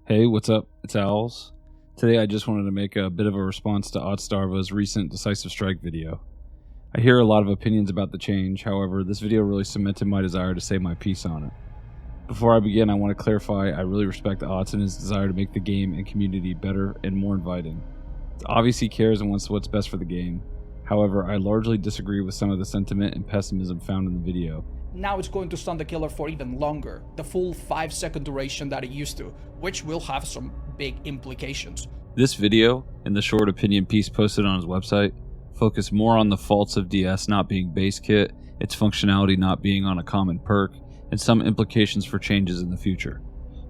Hey, what's up? It's Owls. Today I just wanted to make a bit of a response to Otzdarva's recent Decisive Strike video. I hear a lot of opinions about the change, however, this video really cemented my desire to say my piece on it. Before I begin, I want to clarify I really respect Otz and his desire to make the game and community better and more inviting. Obviously he cares and wants what's best for the game. However, I largely disagree with some of the sentiment and pessimism found in the video. Now it's going to stun the killer for even longer, the full 5-second duration that it used to, which will have some big implications. This video, and the short opinion piece posted on his website, focus more on the faults of DS not being base kit, its functionality not being on a common perk, and some implications for changes in the future.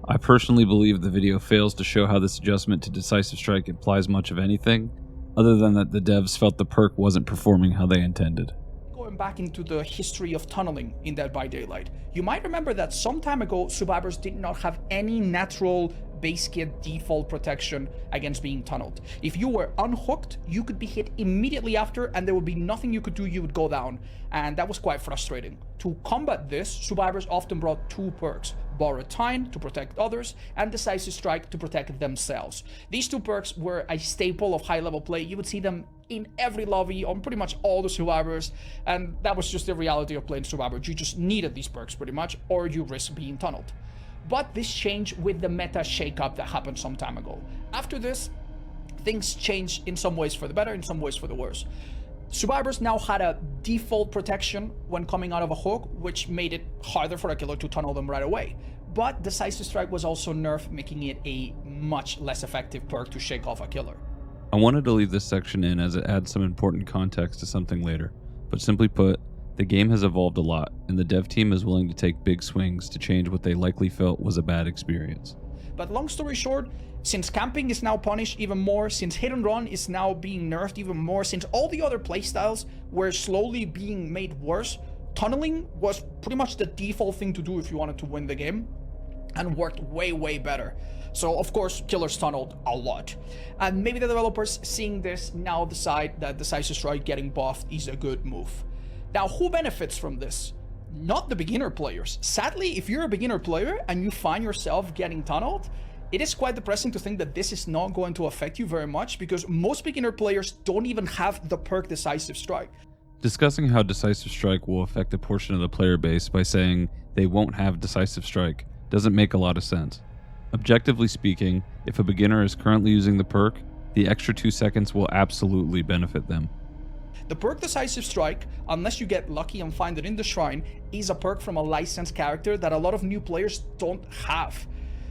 I personally believe the video fails to show how this adjustment to Decisive Strike implies much of anything, other than that the devs felt the perk wasn't performing how they intended. Going back into the history of tunneling in Dead by Daylight, you might remember that some time ago survivors did not have any natural base kit default protection against being tunneled. If you were unhooked, you could be hit immediately after and there would be nothing you could do, you would go down, and that was quite frustrating. To combat this, survivors often brought two perks: Borrowed Time to protect others, and Decisive Strike to protect themselves. These two perks were a staple of high-level play. You would see them in every lobby on pretty much all the survivors, and that was just the reality of playing Survivor. You just needed these perks pretty much, or you risk being tunneled. But this changed with the meta shakeup that happened some time ago. After this, things changed in some ways for the better, in some ways for the worse. Survivors now had a default protection when coming out of a hook, which made it harder for a killer to tunnel them right away. But Decisive Strike was also nerfed, making it a much less effective perk to shake off a killer. I wanted to leave this section in as it adds some important context to something later, but simply put, the game has evolved a lot, and the dev team is willing to take big swings to change what they likely felt was a bad experience. But long story short, since camping is now punished even more, since hit and run is now being nerfed even more, since all the other playstyles were slowly being made worse, tunneling was pretty much the default thing to do if you wanted to win the game, and worked way better. So of course, killers tunneled a lot. And maybe the developers seeing this now decide that Decisive Strike getting buffed is a good move. Now, who benefits from this? Not the beginner players. Sadly, if you're a beginner player and you find yourself getting tunneled, it is quite depressing to think that this is not going to affect you very much, because most beginner players don't even have the perk Decisive Strike. Discussing how Decisive Strike will affect a portion of the player base by saying they won't have Decisive Strike doesn't make a lot of sense. Objectively speaking, if a beginner is currently using the perk, the extra 2 seconds will absolutely benefit them. The perk Decisive Strike, unless you get lucky and find it in the shrine, is a perk from a licensed character that a lot of new players don't have.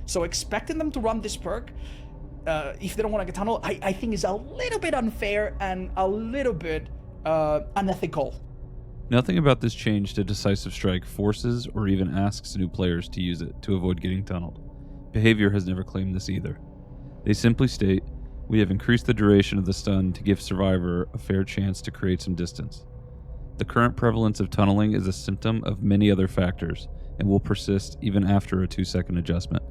So expecting them to run this perk, if they don't want to get tunneled, I think is a little bit unfair and a little bit unethical. Nothing about this change to Decisive Strike forces or even asks new players to use it to avoid getting tunneled. Behavior has never claimed this either. They simply state, "We have increased the duration of the stun to give Survivor a fair chance to create some distance." The current prevalence of tunneling is a symptom of many other factors and will persist even after a 2-second adjustment.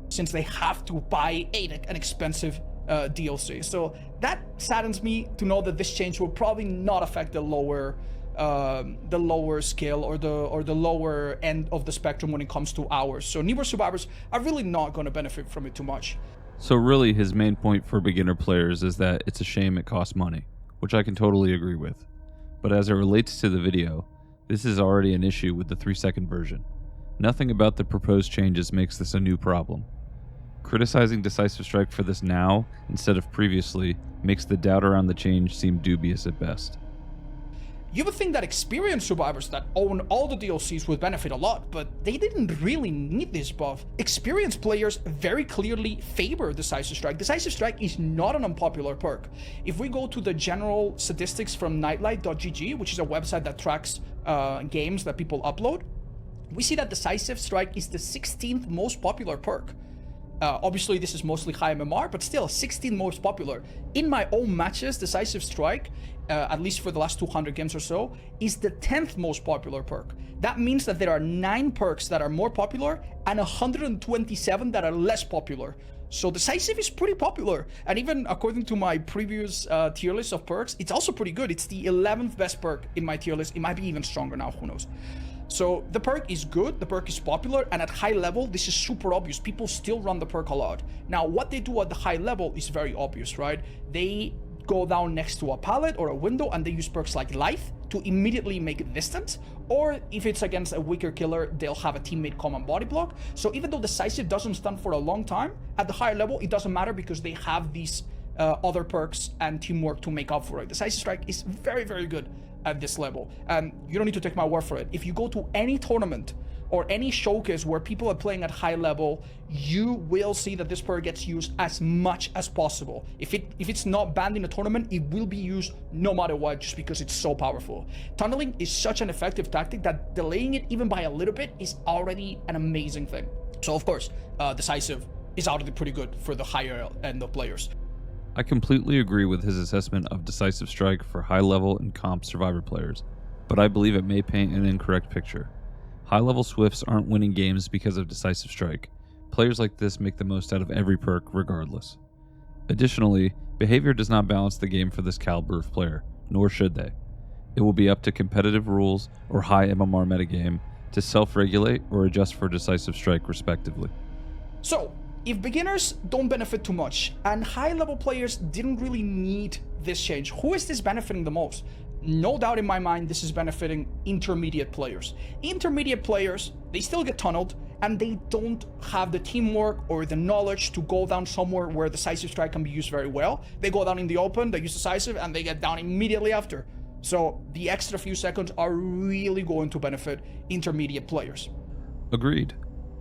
Since they have to buy an expensive DLC. So that saddens me to know that this change will probably not affect the lower skill or the lower end of the spectrum when it comes to hours. So newer survivors are really not going to benefit from it too much. So really his main point for beginner players is that it's a shame it costs money, which I can totally agree with. But as it relates to the video, this is already an issue with the 3-second version. Nothing about the proposed changes makes this a new problem. Criticizing Decisive Strike for this now, instead of previously, makes the doubt around the change seem dubious at best. You would think that experienced survivors that own all the DLCs would benefit a lot, but they didn't really need this buff. Experienced players very clearly favor Decisive Strike. Decisive Strike is not an unpopular perk. If we go to the general statistics from nightlight.gg, which is a website that tracks games that people upload, we see that Decisive Strike is the 16th most popular perk. Obviously, this is mostly high MMR, but still 16th most popular. In my own matches, Decisive Strike, at least for the last 200 games or so, is the 10th most popular perk. That means that there are 9 perks that are more popular and 127 that are less popular. So Decisive is pretty popular, and even according to my previous tier list of perks, it's also pretty good. It's the 11th best perk in my tier list. It might be even stronger now, who knows. So the perk is good, the perk is popular, and at high level, this is super obvious. People still run the perk a lot. Now, what they do at the high level is very obvious, right? They go down next to a pallet or a window and they use perks like Life to immediately make it distant, or if it's against a weaker killer, they'll have a teammate come and body block. So even though Decisive doesn't stun for a long time, at the higher level, it doesn't matter because they have these other perks and teamwork to make up for it. Decisive Strike is very, very good at this level. And you don't need to take my word for it. If you go to any tournament or any showcase where people are playing at high level, you will see that this perk gets used as much as possible. If it's not banned in a tournament, it will be used no matter what, just because it's so powerful. Tunneling is such an effective tactic that delaying it even by a little bit is already an amazing thing. So of course, Decisive is already pretty good for the higher end of players. I completely agree with his assessment of Decisive Strike for high-level and comp Survivor players, but I believe it may paint an incorrect picture. High-level Swifts aren't winning games because of Decisive Strike. Players like this make the most out of every perk regardless. Additionally, behavior does not balance the game for this caliber of player, nor should they. It will be up to competitive rules or high MMR metagame to self-regulate or adjust for Decisive Strike respectively. So, if beginners don't benefit too much, and high-level players didn't really need this change, who is this benefiting the most? No doubt in my mind, this is benefiting intermediate players. Intermediate players, they still get tunneled, and they don't have the teamwork or the knowledge to go down somewhere where Decisive Strike can be used very well. They go down in the open, they use Decisive, and they get down immediately after. So the extra few seconds are really going to benefit intermediate players. Agreed.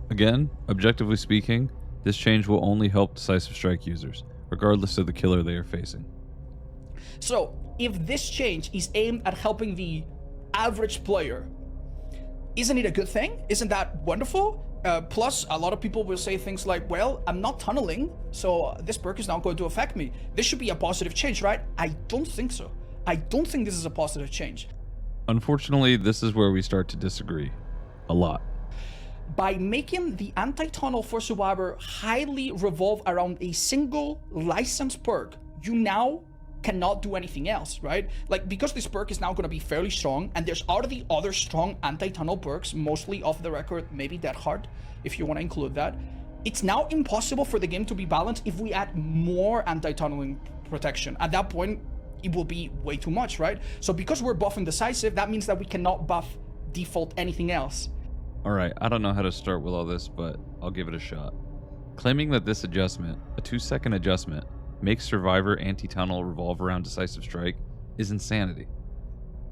Again, objectively speaking, this change will only help Decisive Strike users, regardless of the killer they are facing. So, if this change is aimed at helping the average player, isn't it a good thing? Isn't that wonderful? Plus, a lot of people will say things like, well, I'm not tunneling, so this perk is not going to affect me. This should be a positive change, right? I don't think so. I don't think this is a positive change. Unfortunately, this is where we start to disagree. A lot. By making the anti-tunnel for Survivor highly revolve around a single licensed perk, you now cannot do anything else, right? Like, because this perk is now going to be fairly strong, and there's already other strong anti-tunnel perks, mostly off the record, maybe Dead Hard, if you want to include that. It's now impossible for the game to be balanced if we add more anti-tunneling protection. At that point, it will be way too much, right? So because we're buffing Decisive, that means that we cannot buff default anything else. Alright, I don't know how to start with all this, but I'll give it a shot. Claiming that this adjustment, a 2-second adjustment, makes Survivor anti-tunnel revolve around Decisive Strike is insanity.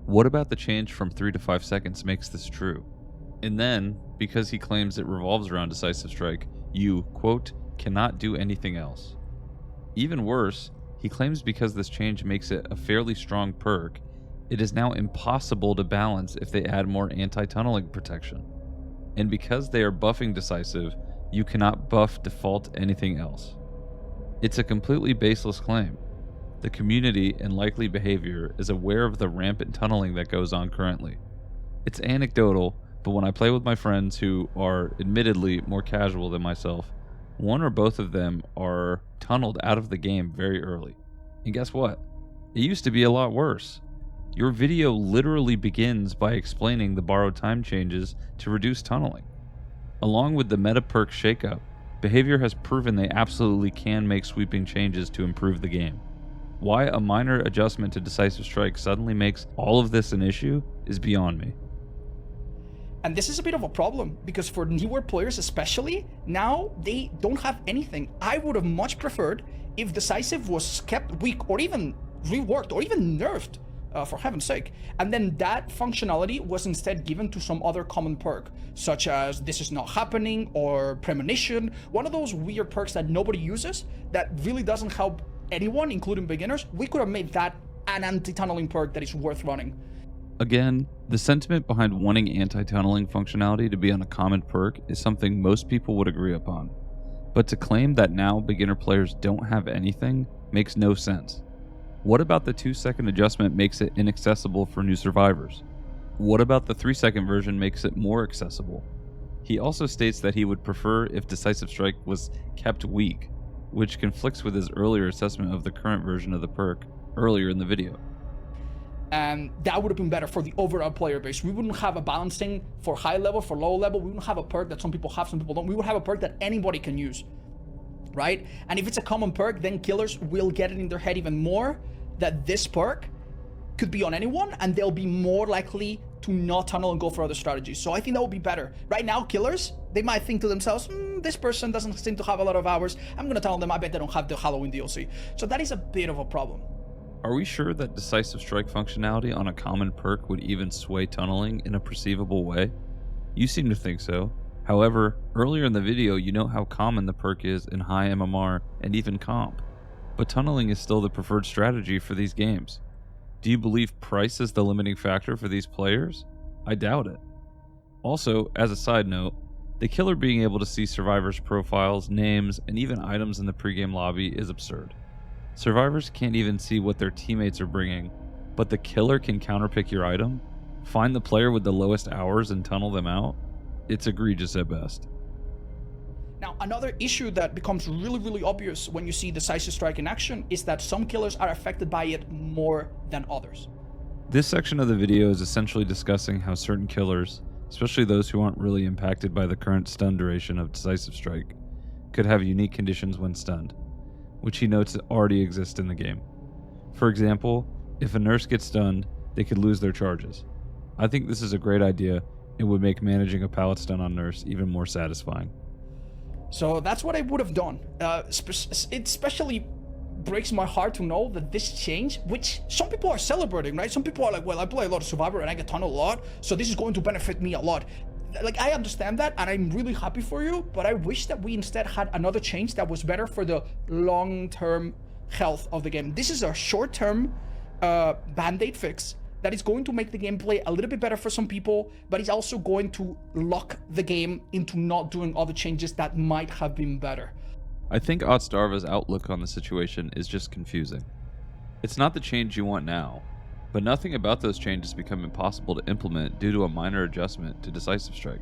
What about the change from 3 to 5 seconds makes this true? And then, because he claims it revolves around Decisive Strike, you, quote, cannot do anything else. Even worse, he claims because this change makes it a fairly strong perk, it is now impossible to balance if they add more anti-tunneling protection. And because they are buffing Decisive, you cannot buff default anything else. It's a completely baseless claim. The community and likely behavior is aware of the rampant tunneling that goes on currently. It's anecdotal, but when I play with my friends who are admittedly more casual than myself, one or both of them are tunneled out of the game very early. And guess what? It used to be a lot worse. Your video literally begins by explaining the borrowed time changes to reduce tunneling. Along with the meta perk shakeup, behavior has proven they absolutely can make sweeping changes to improve the game. Why a minor adjustment to Decisive Strike suddenly makes all of this an issue is beyond me. And this is a bit of a problem, because for newer players especially, now they don't have anything. I would have much preferred if Decisive was kept weak, or even reworked, or even nerfed, for heaven's sake. And then that functionality was instead given to some other common perk, such as This Is Not Happening or Premonition, one of those weird perks that nobody uses, that really doesn't help anyone, including beginners. We could have made that an anti-tunneling perk that is worth running. Again, the sentiment behind wanting anti-tunneling functionality to be on a common perk is something most people would agree upon. But to claim that now beginner players don't have anything makes no sense. What about the 2-second adjustment makes it inaccessible for new survivors? What about the 3-second version makes it more accessible? He also states that he would prefer if Decisive Strike was kept weak, which conflicts with his earlier assessment of the current version of the perk earlier in the video. And that would have been better for the overall player base. We wouldn't have a balancing for high level, for low level. We wouldn't have a perk that some people have, some people don't. We would have a perk that anybody can use, right? And if it's a common perk, then killers will get it in their head even more that this perk could be on anyone, and they'll be more likely to not tunnel and go for other strategies. So I think that would be better. Right now, killers, they might think to themselves, this person doesn't seem to have a lot of hours. I'm gonna tell them I bet they don't have the Halloween DLC. So that is a bit of a problem. Are we sure that Decisive Strike functionality on a common perk would even sway tunneling in a perceivable way? You seem to think so. However, earlier in the video you know how common the perk is in high MMR and even comp. But tunneling is still the preferred strategy for these games. Do you believe price is the limiting factor for these players? I doubt it. Also, as a side note, the killer being able to see survivors' profiles, names, and even items in the pregame lobby is absurd. Survivors can't even see what their teammates are bringing, but the killer can counterpick your item, find the player with the lowest hours and tunnel them out. It's egregious at best. Now, another issue that becomes really, really obvious when you see Decisive Strike in action is that some killers are affected by it more than others. This section of the video is essentially discussing how certain killers, especially those who aren't really impacted by the current stun duration of Decisive Strike, could have unique conditions when stunned, which he notes already exist in the game. For example, if a nurse gets stunned, they could lose their charges. I think this is a great idea and would make managing a pallet stun on nurse even more satisfying. So that's what I would have done. It especially breaks my heart to know that this change, which some people are celebrating, right? Some people are like, well, I play a lot of Survivor and I get tunneled a lot, so this is going to benefit me a lot. Like, I understand that, and I'm really happy for you, but I wish that we instead had another change that was better for the long-term health of the game. This is a short-term band-aid fix that is going to make the gameplay a little bit better for some people, but it's also going to lock the game into not doing all the changes that might have been better. I think Otzdarva's outlook on the situation is just confusing. It's not the change you want now, but nothing about those changes become impossible to implement due to a minor adjustment to Decisive Strike.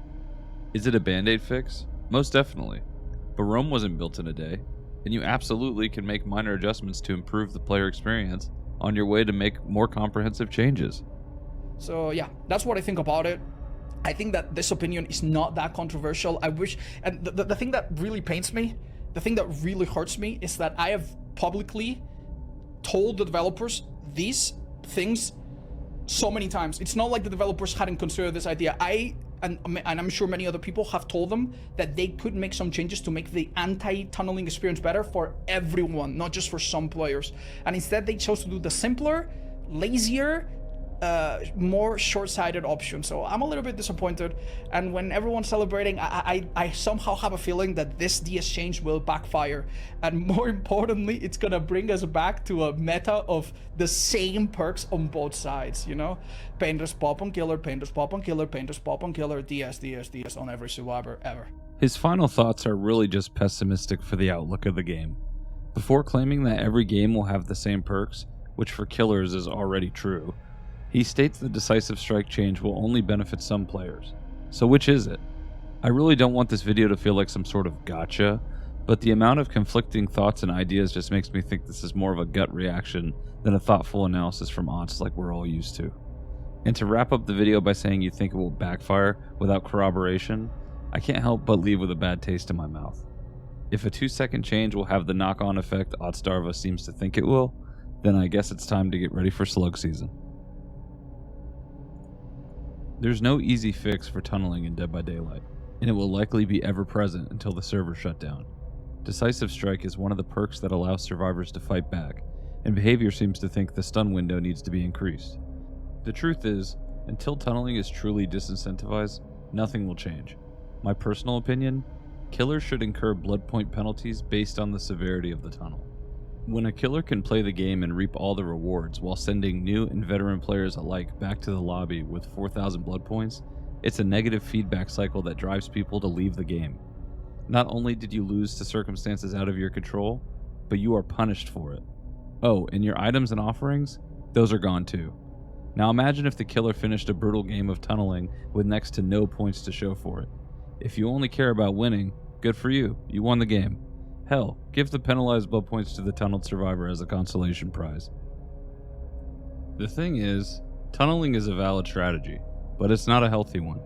Is it a band-aid fix? Most definitely. But Rome wasn't built in a day, and you absolutely can make minor adjustments to improve the player experience on your way to make more comprehensive changes. So yeah, that's what I think about it. I think that this opinion is not that controversial. I wish, and the thing that really pains me, the thing that really hurts me is that I have publicly told the developers these things so many times. It's not like the developers hadn't considered this idea. And I'm sure many other people have told them that they could make some changes to make the anti-tunneling experience better for everyone, not just for some players. And instead they chose to do the simpler, lazier, more short-sighted option. So I'm a little bit disappointed, and when everyone's celebrating, I somehow have a feeling that this DS change will backfire, and more importantly, it's gonna bring us back to a meta of the same perks on both sides, you know? Painters pop on killer, painters pop on killer, painters pop on killer, DS on every survivor ever. His final thoughts are really just pessimistic for the outlook of the game. Before claiming that every game will have the same perks, which for killers is already true, he states the Decisive Strike change will only benefit some players. So which is it? I really don't want this video to feel like some sort of gotcha, but the amount of conflicting thoughts and ideas just makes me think this is more of a gut reaction than a thoughtful analysis from Otz like we're all used to. And to wrap up the video by saying you think it will backfire without corroboration, I can't help but leave with a bad taste in my mouth. If a 2-second change will have the knock-on effect Otzdarva seems to think it will, then I guess it's time to get ready for slug season. There's no easy fix for tunneling in Dead by Daylight, and it will likely be ever present until the server shut down. Decisive Strike is one of the perks that allows survivors to fight back, and behavior seems to think the stun window needs to be increased. The truth is, until tunneling is truly disincentivized, nothing will change. My personal opinion, killers should incur blood point penalties based on the severity of the tunnel. When a killer can play the game and reap all the rewards while sending new and veteran players alike back to the lobby with 4,000 blood points, it's a negative feedback cycle that drives people to leave the game. Not only did you lose to circumstances out of your control, but you are punished for it. Oh, and your items and offerings? Those are gone too. Now imagine if the killer finished a brutal game of tunneling with next to no points to show for it. If you only care about winning, good for you, you won the game. Hell, give the penalized blood points to the tunneled survivor as a consolation prize. The thing is, tunneling is a valid strategy, but it's not a healthy one.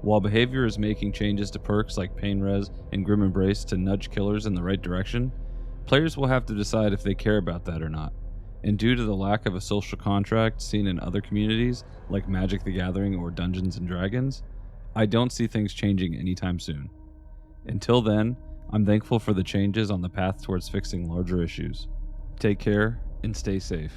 While behavior is making changes to perks like Pain Res and Grim Embrace to nudge killers in the right direction, players will have to decide if they care about that or not. And due to the lack of a social contract seen in other communities like Magic the Gathering or Dungeons and Dragons, I don't see things changing anytime soon. Until then, I'm thankful for the changes on the path towards fixing larger issues. Take care and stay safe.